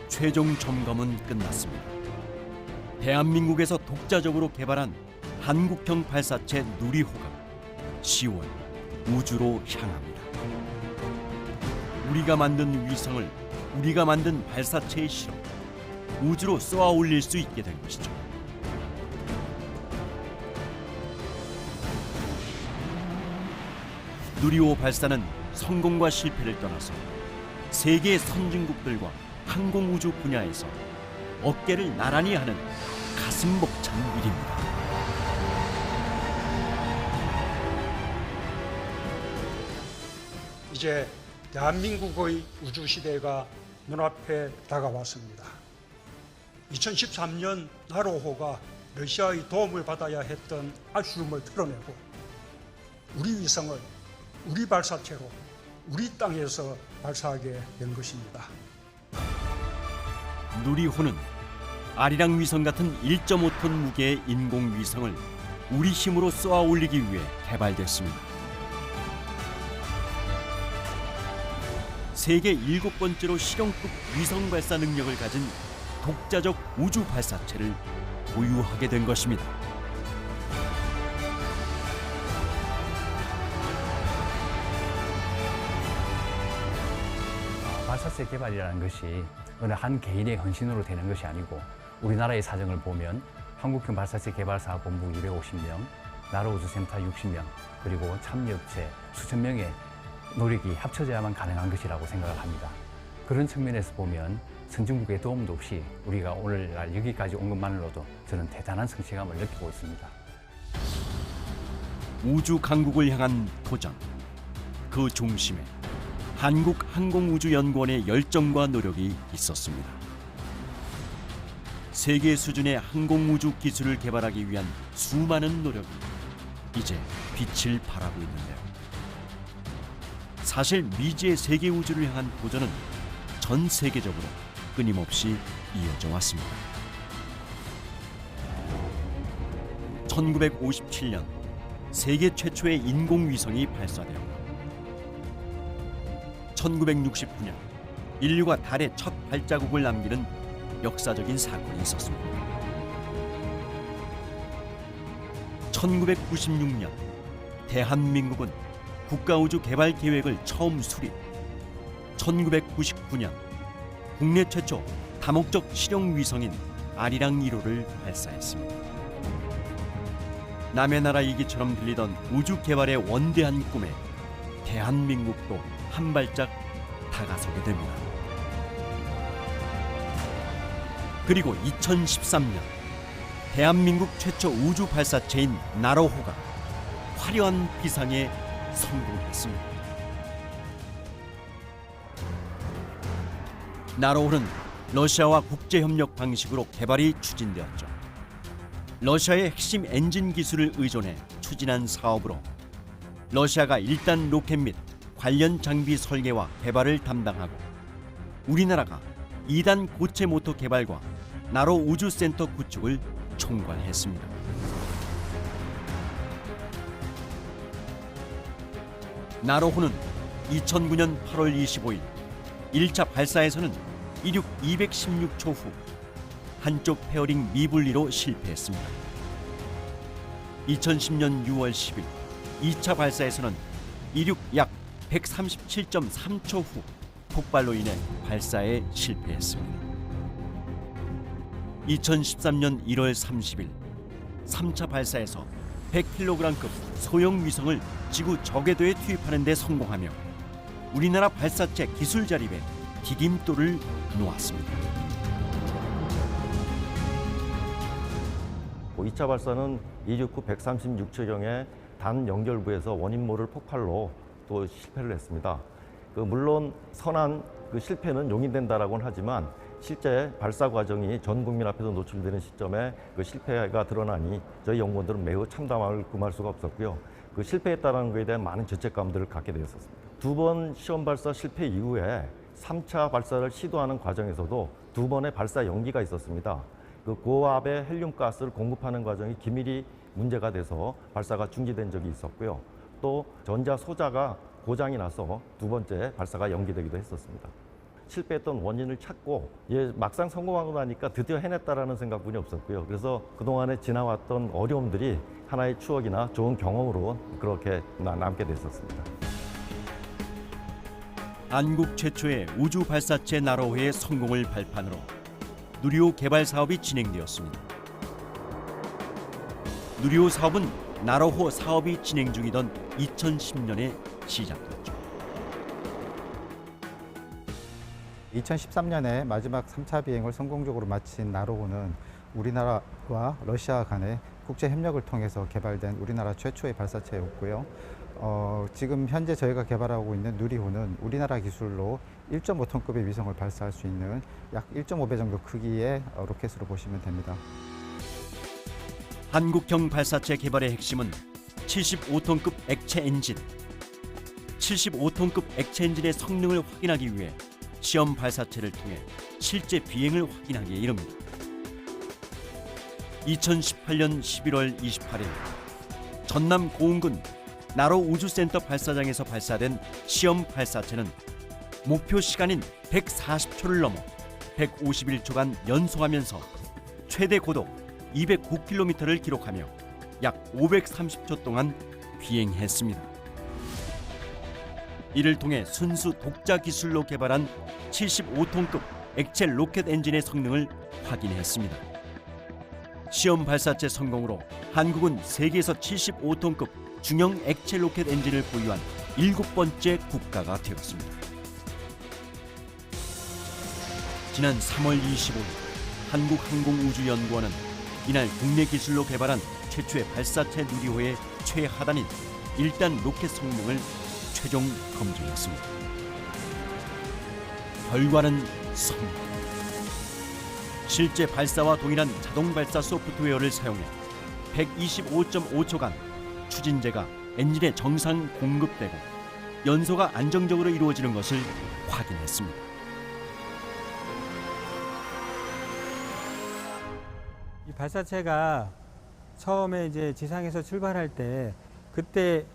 최종 점검은 끝났습니다. 대한민국에서 독자적으로 개발한 한국형 발사체 누리호가 10월 우주로 향합니다. 우리가 만든 위성을 우리가 만든 발사체에 실어 우주로 쏘아 올릴 수 있게 된 것이죠. 누리호 발사는 성공과 실패를 떠나서 세계 선진국들과 항공우주 분야에서 어깨를 나란히 하는 가슴 벅찬 일입니다. 이제 대한민국의 우주시대가 눈앞에 다가왔습니다. 2013년 나로호가 러시아의 도움을 받아야 했던 아쉬움을 털어내고 우리 위성을 우리 발사체로 우리 땅에서 발사하게 된 것입니다. 누리호는 아리랑 위성 같은 1.5톤 무게의 인공위성을 우리 힘으로 쏘아 올리기 위해 개발됐습니다. 세계 7번째로 실용급 위성 발사 능력을 가진 독자적 우주 발사체를 보유하게 된 것입니다. 발사체 개발이라는 것이 어느 한 개인의 헌신으로 되는 것이 아니고 우리나라의 사정을 보면 한국형 발사체 개발사업본부 250명, 나로우주센터 60명, 그리고 참여업체 수천 명의 노력이 합쳐져야만 가능한 것이라고 생각을 합니다. 그런 측면에서 보면 선진국의 도움도 없이 우리가 오늘날 여기까지 온 것만으로도 저는 대단한 성취감을 느끼고 있습니다. 우주 강국을 향한 도전, 그 중심에 한국항공우주연구원의 열정과 노력이 있었습니다. 세계 수준의 항공우주 기술을 개발하기 위한 수많은 노력이 이제 빛을 발하고 있는데요. 사실 미지의 세계 우주를 향한 도전은 전 세계적으로 끊임없이 이어져 왔습니다. 1957년 세계 최초의 인공위성이 발사되었고 1969년 인류가 달에 첫 발자국을 남기는 역사적인 사건이 있었습니다. 1996년 대한민국은 국가우주 개발 계획을 처음 수립. 1999년 국내 최초 다목적 실용 위성인 아리랑 1호를 발사했습니다. 남의 나라 얘기처럼 들리던 우주 개발의 원대한 꿈에 대한민국도 한 발짝 다가서게 됩니다. 그리고 2013년 대한민국 최초 우주 발사체인 나로호가 화려한 비상에 성공했습니다. 나로호는 러시아와 국제협력 방식으로 개발이 추진되었죠. 러시아의 핵심 엔진 기술을 의존해 추진한 사업으로 러시아가 1단 로켓 및 관련 장비 설계와 개발을 담당하고 우리나라가 2단 고체 모터 개발과 나로 우주센터 구축을 총괄했습니다. 나로호는 2009년 8월 25일 1차 발사에서는 이륙 216초 후 한쪽 페어링 미분리로 실패했습니다. 2010년 6월 10일 2차 발사에서는 이륙 약 137.3초 후 폭발로 인해 발사에 실패했습니다. 2013년 1월 30일 3차 발사에서 100kg급 소형 위성을 지구 저궤도에 투입하는 데 성공하며 우리나라 발사체 기술 자립에 디딤돌을 놓았습니다. 2차 발사는 이륙 후 136초경에 단 연결부에서 원인 모를 폭발로 또 실패를 했습니다. 물론 선한 실패는 용인된다라고는 하지만 실제 발사 과정이 전 국민 앞에서 노출되는 시점에 실패가 드러나니 저희 연구원들은 매우 참담함을 금할 수가 없었고요. 실패했다는 것에 대한 많은 죄책감들을 갖게 되었습니다. 2번 시험 발사 실패 이후에 3차 발사를 시도하는 과정에서도 2번의 발사 연기가 있었습니다. 고압의 헬륨 가스를 공급하는 과정이 기밀이 문제가 돼서 발사가 중지된 적이 있었고요. 또 전자 소자가 고장이 나서 2번째 발사가 연기되기도 했었습니다. 실패했던 원인을 찾고 막상 성공하고 나니까 드디어 해냈다라는 생각뿐이 없었고요. 그래서 그동안에 지나왔던 어려움들이 하나의 추억이나 좋은 경험으로 그렇게 남게 됐었습니다. 한국 최초의 우주 발사체 나로호의 성공을 발판으로 누리호 개발 사업이 진행되었습니다. 누리호 사업은 나로호 사업이 진행 중이던 2010년에 시작됐죠. 2013년에 마지막 3차 비행을 성공적으로 마친 나로호는 우리나라와 러시아 간의 국제 협력을 통해서 개발된 우리나라 최초의 발사체였고요. 지금 현재 저희가 개발하고 있는 누리호는 우리나라 기술로 1.5톤급의 위성을 발사할 수 있는 약 1.5배 정도 크기의 로켓으로 보시면 됩니다. 한국형 발사체 개발의 핵심은 75톤급 액체 엔진. 75톤급 액체 엔진의 성능을 확인하기 위해 시험 발사체를 통해 실제 비행을 확인하기에 이릅니다. 2018년 11월 28일 전남 고흥군 나로 우주센터 발사장에서 발사된 시험 발사체는 목표 시간인 140초를 넘어 151초간 연소하면서 최대 고도 209km를 기록하며 약 530초 동안 비행했습니다. 이를 통해 순수 독자 기술로 개발한 75톤급 액체 로켓 엔진의 성능을 확인했습니다. 시험 발사체 성공으로 한국은 세계에서 75톤급 중형 액체 로켓 엔진을 보유한 7번째 국가가 되었습니다. 지난 3월 25일 한국항공우주연구원은 이날 국내 기술로 개발한 최초의 발사체 누리호의 최하단인 1단 로켓 성능을 최종 검증했습니다. 결과는 성공. 실제 발사와 동일한 자동 발사 소프트웨어를 사용해 125.5초간 추진제가 엔진에 정상 공급되고 연소가 안정적으로 이루어지는 것을 확인했습니다. 이 발사체가 처음에 이제 지상에서 출발할 때 그때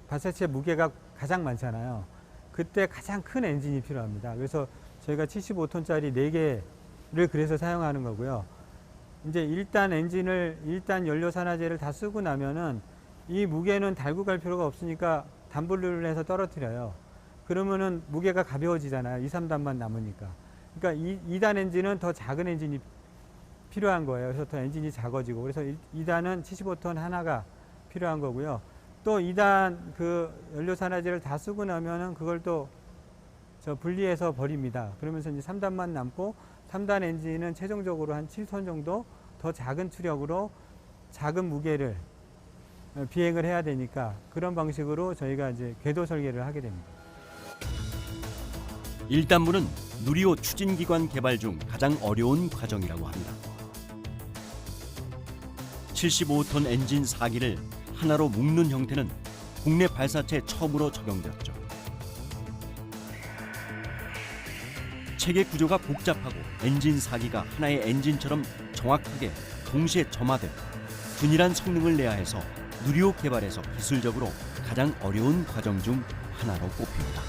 발사체 무게가 가장 많잖아요. 그때 가장 큰 엔진이 필요합니다. 그래서 저희가 75톤짜리 4개를 그래서 사용하는 거고요. 이제 1단 연료 산화제를 다 쓰고 나면은 이 무게는 달고 갈 필요가 없으니까 단분류를 해서 떨어뜨려요. 그러면은 무게가 가벼워지잖아요. 2, 3단만 남으니까. 그러니까 2단 엔진은 더 작은 엔진이 필요한 거예요. 그래서 더 엔진이 작아지고. 그래서 2단은 75톤 하나가 필요한 거고요. 또 2단 그 연료 산화제를 다 쓰고 나면은 그걸 또 분리해서 버립니다. 그러면서 이제 3단만 남고 3단 엔진은 최종적으로 한 7톤 정도 더 작은 추력으로 작은 무게를 비행을 해야 되니까 그런 방식으로 저희가 이제 궤도 설계를 하게 됩니다. 1단부는 누리호 추진기관 개발 중 가장 어려운 과정이라고 합니다. 75톤 엔진 4기를 하나로 묶는 형태는 국내 발사체에 처음으로 적용되었죠. 체계 구조가 복잡하고 엔진 4기가 하나의 엔진처럼 정확하게 동시에 점화돼 균일한 성능을 내야 해서 누리호 개발에서 기술적으로 가장 어려운 과정 중 하나로 꼽힙니다.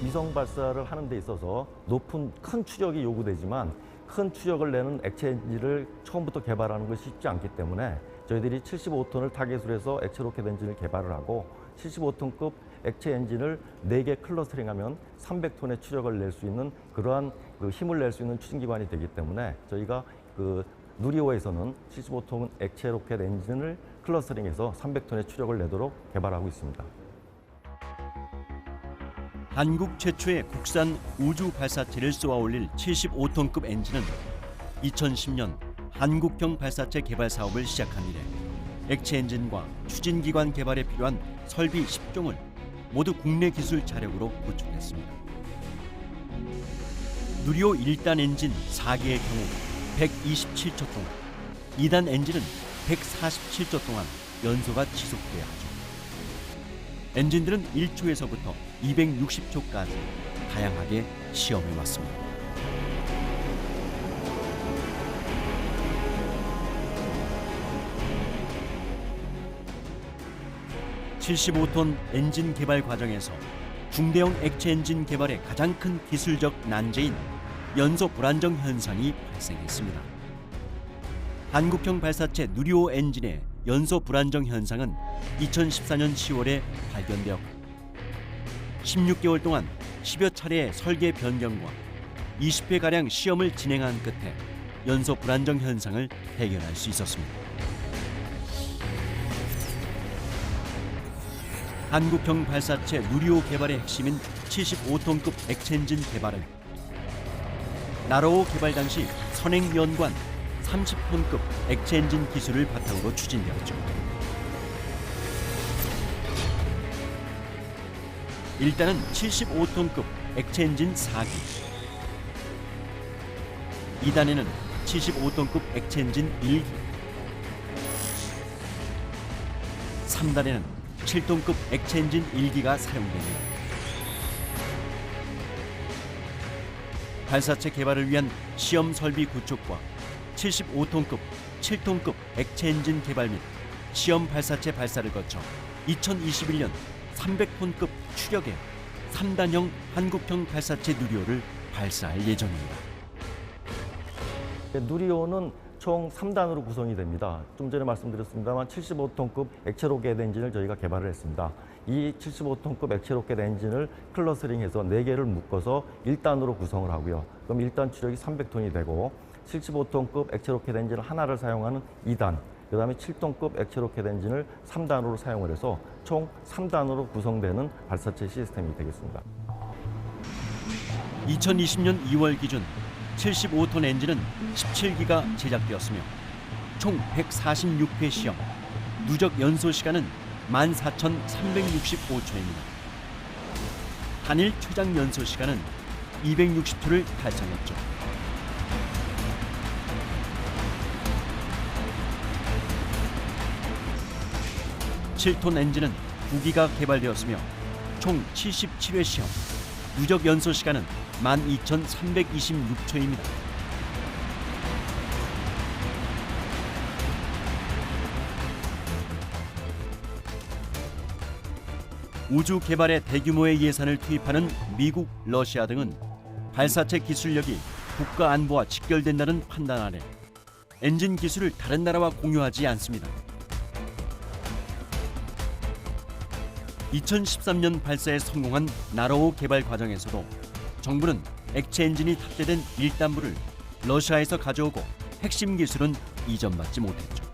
위성 발사를 하는 데 있어서 큰 추력이 요구되지만 큰 추력을 내는 액체 엔진을 처음부터 개발하는 것이 쉽지 않기 때문에 저희들이 75톤을 타겟으로 해서 액체 로켓 엔진을 개발을 하고 75톤급 액체 엔진을 4개 클러스터링하면 300톤의 추력을 낼 수 있는 그러한 힘을 낼 수 있는 추진기관이 되기 때문에 저희가 누리호에서는 75톤 액체 로켓 엔진을 클러스터링해서 300톤의 추력을 내도록 개발하고 있습니다. 한국 최초의 국산 우주 발사체를 쏘아 올릴 75톤급 엔진은 2010년 한국형 발사체 개발 사업을 시작한 이래 액체 엔진과 추진기관 개발에 필요한 설비 10종을 모두 국내 기술 자력으로 구축했습니다. 누리호 1단 엔진 4기의 경우 127초 동안, 2단 엔진은 147초 동안 연소가 지속돼야 하죠. 엔진들은 1초에서부터 260초까지 다양하게 시험해 왔습니다. 75톤 엔진 개발 과정에서 중대형 액체 엔진 개발의 가장 큰 기술적 난제인 연소 불안정 현상이 발생했습니다. 한국형 발사체 누리호 엔진의 연소 불안정 현상은 2014년 10월에 발견되었고 16개월 동안 10여 차례의 설계 변경과 20회가량 시험을 진행한 끝에 연소 불안정 현상을 해결할 수 있었습니다. 한국형 발사체 누리호 개발의 핵심인 75톤급 액체 엔진 개발은 나로호 개발 당시 선행연관 30톤급 액체 엔진 기술을 바탕으로 추진되었죠. 일단은 75톤급 액체 엔진 4기, 2단에는 75톤급 액체 엔진 1기, 3단에는 7톤급 액체 엔진 1기가 사용됩니다. 발사체 개발을 위한 시험 설비 구축과 75톤급, 7톤급 액체 엔진 개발 및 시험 발사체 발사를 거쳐 2021년 300톤급 추력의 3단형 한국형 발사체 누리호를 발사할 예정입니다. 누리호는 총 3단으로 구성이 됩니다. 좀 전에 말씀드렸습니다만 75톤급 액체 로켓 엔진을 저희가 개발을 했습니다. 이 75톤급 액체 로켓 엔진을 클러스링해서 4개를 묶어서 1단으로 구성을 하고요. 그럼 1단 추력이 300톤이 되고 75톤급 액체 로켓 엔진을 하나를 사용하는 2단, 그 다음에 7톤급 액체 로켓 엔진을 3단으로 사용을 해서 총 3단으로 구성되는 발사체 시스템이 되겠습니다. 2020년 2월 기준 75톤 엔진은 17기가 제작되었으며 총 146회 시험, 누적 연소 시간은 14,365초입니다. 단일 최장 연소 시간은 260초를 달성했죠. (7톤) 엔진은 9기가 개발되었으며 총 77회 시험, 누적 연소 시간은 12,326초입니다. 우주 개발에 대규모의 예산을 투입하는 미국, 러시아 등은 발사체 기술력이 국가 안보와 직결된다는 판단 아래 엔진 기술을 다른 나라와 공유하지 않습니다. 2013년 발사에 성공한 나로호 개발 과정에서도 정부는 액체 엔진이 탑재된 1단부를 러시아에서 가져오고 핵심 기술은 이전받지 못했죠.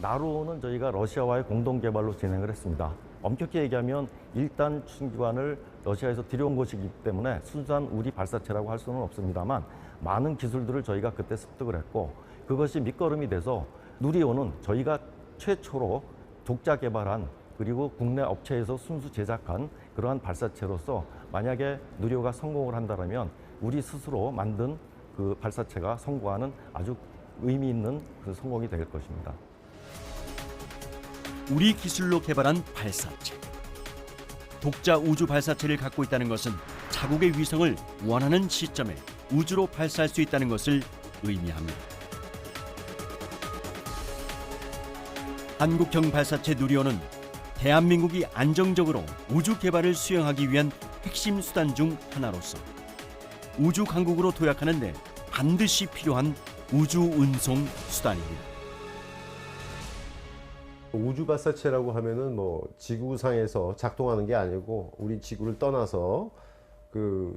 나로호는 저희가 러시아와의 공동 개발로 진행을 했습니다. 엄격히 얘기하면 1단 추진기관을 러시아에서 들여온 것이기 때문에 순수한 우리 발사체라고 할 수는 없습니다만 많은 기술들을 저희가 그때 습득을 했고 그것이 밑거름이 돼서 누리호는 저희가 최초로 독자 개발한 그리고 국내 업체에서 순수 제작한 그러한 발사체로서 만약에 누리호가 성공을 한다면 우리 스스로 만든 그 발사체가 성공하는 아주 의미 있는 그 성공이 될 것입니다. 우리 기술로 개발한 발사체. 독자 우주 발사체를 갖고 있다는 것은 자국의 위성을 원하는 시점에 우주로 발사할 수 있다는 것을 의미합니다. 한국형 발사체 누리호는 대한민국이 안정적으로 우주 개발을 수행하기 위한 핵심 수단 중 하나로서 우주 강국으로 도약하는 데 반드시 필요한 우주 운송 수단입니다. 우주 발사체라고 하면은 뭐 지구상에서 작동하는 게 아니고 우리 지구를 떠나서 그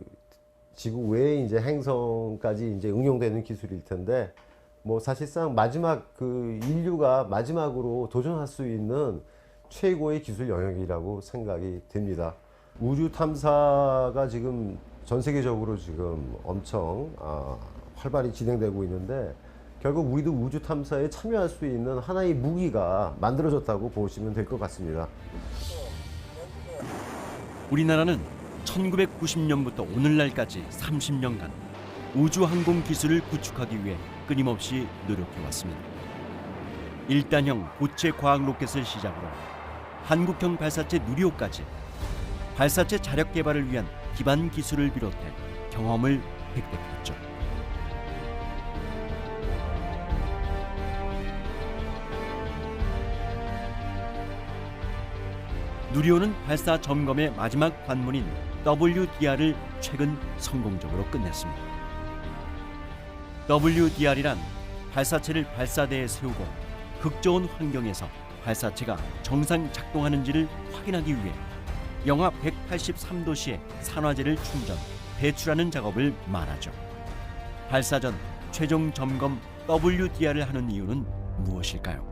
지구 외에 이제 행성까지 이제 응용되는 기술일 텐데 뭐 사실상 마지막 그 인류가 마지막으로 도전할 수 있는 최고의 기술 영역이라고 생각이 듭니다. 우주 탐사가 지금 전 세계적으로 지금 엄청 활발히 진행되고 있는데 결국 우리도 우주 탐사에 참여할 수 있는 하나의 무기가 만들어졌다고 보시면 될 것 같습니다. 우리나라는 1990년부터 오늘날까지 30년간 우주항공 기술을 구축하기 위해 끊임없이 노력해왔습니다. 1단형 고체 과학 로켓을 시작으로 한국형 발사체 누리호까지 발사체 자력 개발을 위한 기반 기술을 비롯해 경험을 획득했죠. 누리호는 발사 점검의 마지막 관문인 WDR을 최근 성공적으로 끝냈습니다. WDR이란 발사체를 발사대에 세우고 극저온 환경에서 발사체가 정상 작동하는지를 확인하기 위해 영하 183도씨의 산화제를 충전, 배출하는 작업을 말하죠. 발사 전 최종 점검 WDR을 하는 이유는 무엇일까요?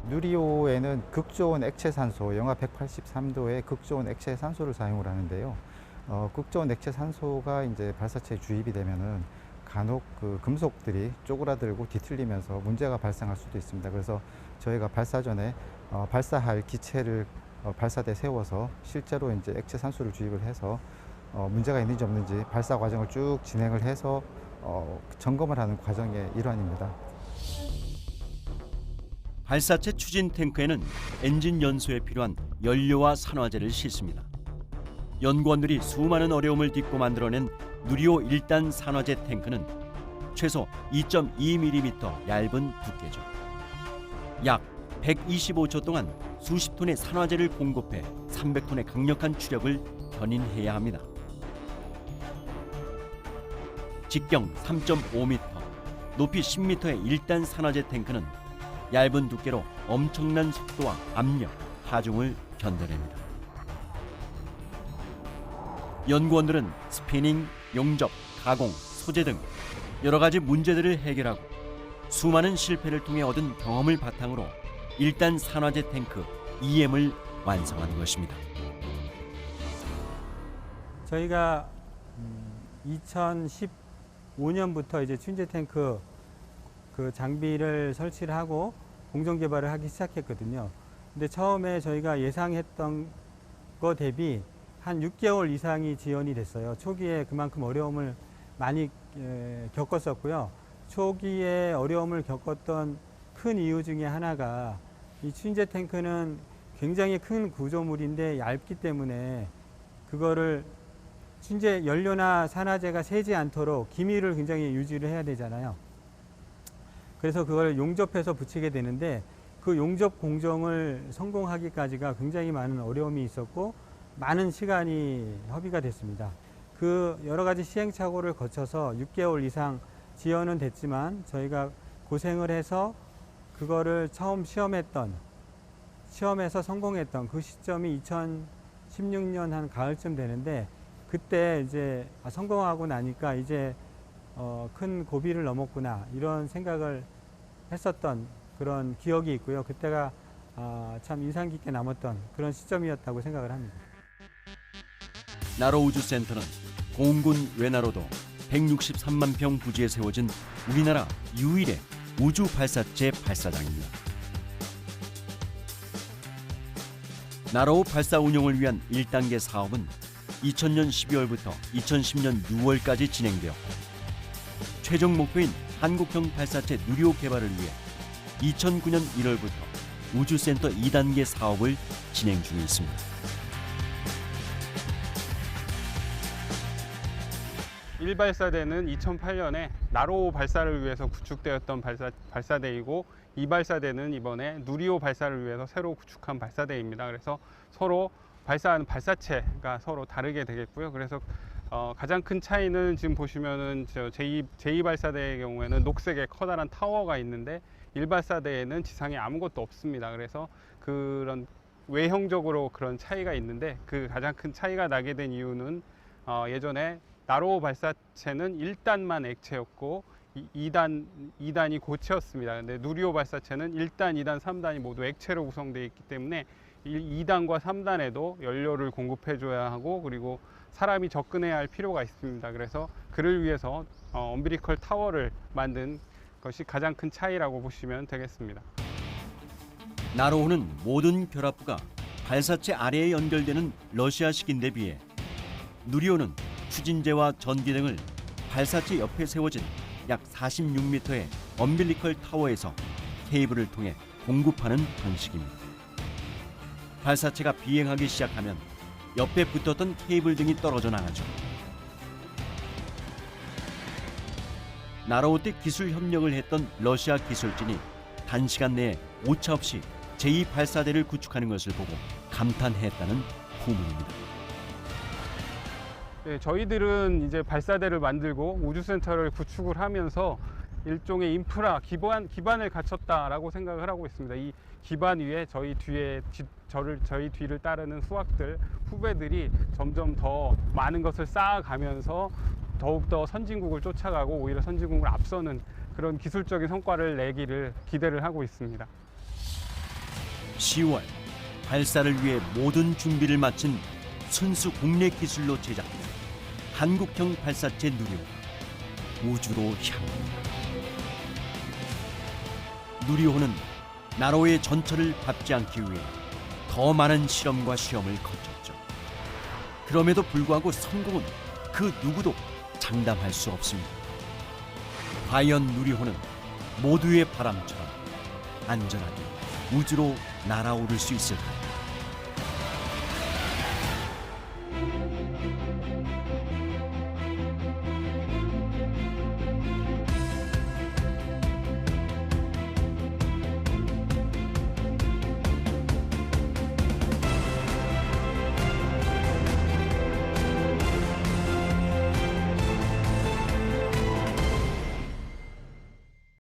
누리호에는 극저온 액체산소, 영하 183도의 극저온 액체산소를 사용을 하는데요. 극저온 액체산소가 이제 발사체에 주입이 되면은 간혹 그 금속들이 쪼그라들고 뒤틀리면서 문제가 발생할 수도 있습니다. 그래서 저희가 발사 전에 발사할 기체를 발사대에 세워서 실제로 이제 액체산소를 주입을 해서 문제가 있는지 없는지 발사 과정을 쭉 진행을 해서 점검을 하는 과정의 일환입니다. 발사체 추진 탱크에는 엔진 연소에 필요한 연료와 산화제를 싣습니다. 연구원들이 수많은 어려움을 딛고 만들어낸 누리호 1단 산화제 탱크는 최소 2.2mm 얇은 두께죠. 약 125초 동안 수십 톤의 산화제를 공급해 300톤의 강력한 추력을 견인해야 합니다. 직경 3.5m, 높이 10m의 1단 산화제 탱크는 얇은 두께로 엄청난 속도와 압력, 하중을 견뎌냅니다. 연구원들은 스피닝, 용접, 가공, 소재 등 여러 가지 문제들을 해결하고 수많은 실패를 통해 얻은 경험을 바탕으로 1단 산화제 탱크 EM을 완성하는 것입니다. 저희가 2015년부터 이제 추진제 탱크 그 장비를 설치를 하고 공정 개발을 하기 시작했거든요. 근데 처음에 저희가 예상했던 거 대비 한 6개월 이상이 지연이 됐어요. 초기에 그만큼 어려움을 많이 겪었었고요. 초기에 어려움을 겪었던 큰 이유 중에 하나가 이 추진제 탱크는 굉장히 큰 구조물인데 얇기 때문에 그거를 추진제 연료나 산화제가 새지 않도록 기밀을 굉장히 유지를 해야 되잖아요. 그래서 그걸 용접해서 붙이게 되는데 그 용접 공정을 성공하기까지가 굉장히 많은 어려움이 있었고 많은 시간이 허비가 됐습니다. 그 여러 가지 시행착오를 거쳐서 6개월 이상 지연은 됐지만 저희가 고생을 해서 그거를 처음 시험에서 성공했던 그 시점이 2016년 한 가을쯤 되는데 그때 이제 성공하고 나니까 이제 큰 고비를 넘었구나 이런 생각을 했었던 그런 기억이 있고요. 그때가 참 인상 깊게 남았던 그런 시점이었다고 생각을 합니다. 나로 우주센터는 공군 외나로도 163만 평 부지에 세워진 우리나라 유일의 우주 발사체 발사장입니다. 나로 발사 운용을 위한 1단계 사업은 2000년 12월부터 2010년 6월까지 진행되었고 최종 목표인 한국형 발사체 누리호 개발을 위해 2009년 1월부터 우주센터 2단계 사업을 진행 중에 있습니다. 1발사대는 2008년에 나로 발사를 위해서 구축되었던 발사대이고 2발사대는 이번에 누리호 발사를 위해서 새로 구축한 발사대입니다. 그래서 서로 발사하는 발사체가 서로 다르게 되겠고요. 그래서 가장 큰 차이는 지금 보시면은 제2발사대의 경우에는 녹색의 커다란 타워가 있는데 1발사대에는 지상에 아무것도 없습니다. 그래서 그런 외형적으로 그런 차이가 있는데 그 가장 큰 차이가 나게 된 이유는 예전에 나로 발사체는 1단만 액체였고 2단이 고체였습니다. 근데 누리호 발사체는 1단, 2단, 3단이 모두 액체로 구성되어 있기 때문에 2단과 3단에도 연료를 공급해 줘야 하고 그리고 사람이 접근해야 할 필요가 있습니다. 그래서 그를 위해서 엄비리컬 타워를 만든 것이 가장 큰 차이라고 보시면 되겠습니다. 나로호는 모든 결합부가 발사체 아래에 연결되는 러시아식인데 비해 누리호는 추진제와 전기 등을 발사체 옆에 세워진 약 46m의 엄빌리컬 타워에서 케이블을 통해 공급하는 방식입니다. 발사체가 비행하기 시작하면 옆에 붙었던 케이블 등이 떨어져 나가죠. 나로호 때 기술 협력을 했던 러시아 기술진이 단시간 내에 오차없이 제2발사대를 구축하는 것을 보고 감탄했다는 후문입니다. 네, 저희들은 이제 발사대를 만들고 우주센터를 구축을 하면서 일종의 인프라 기반을 갖췄다라고 생각을 하고 있습니다. 이 기반 위에 저희 뒤를 따르는 수학들 후배들이 점점 더 많은 것을 쌓아가면서 더욱더 선진국을 쫓아가고 오히려 선진국을 앞서는 그런 기술적인 성과를 내기를 기대를 하고 있습니다. 10월 발사를 위해 모든 준비를 마친 순수 국내 기술로 제작된 한국형 발사체 누리호가 우주로 향합니다. 누리호는 나로의 전철을 밟지 않기 위해 더 많은 실험과 시험을 거쳤죠. 그럼에도 불구하고 성공은 그 누구도 장담할 수 없습니다. 과연 누리호는 모두의 바람처럼 안전하게 우주로 날아오를 수 있을까요?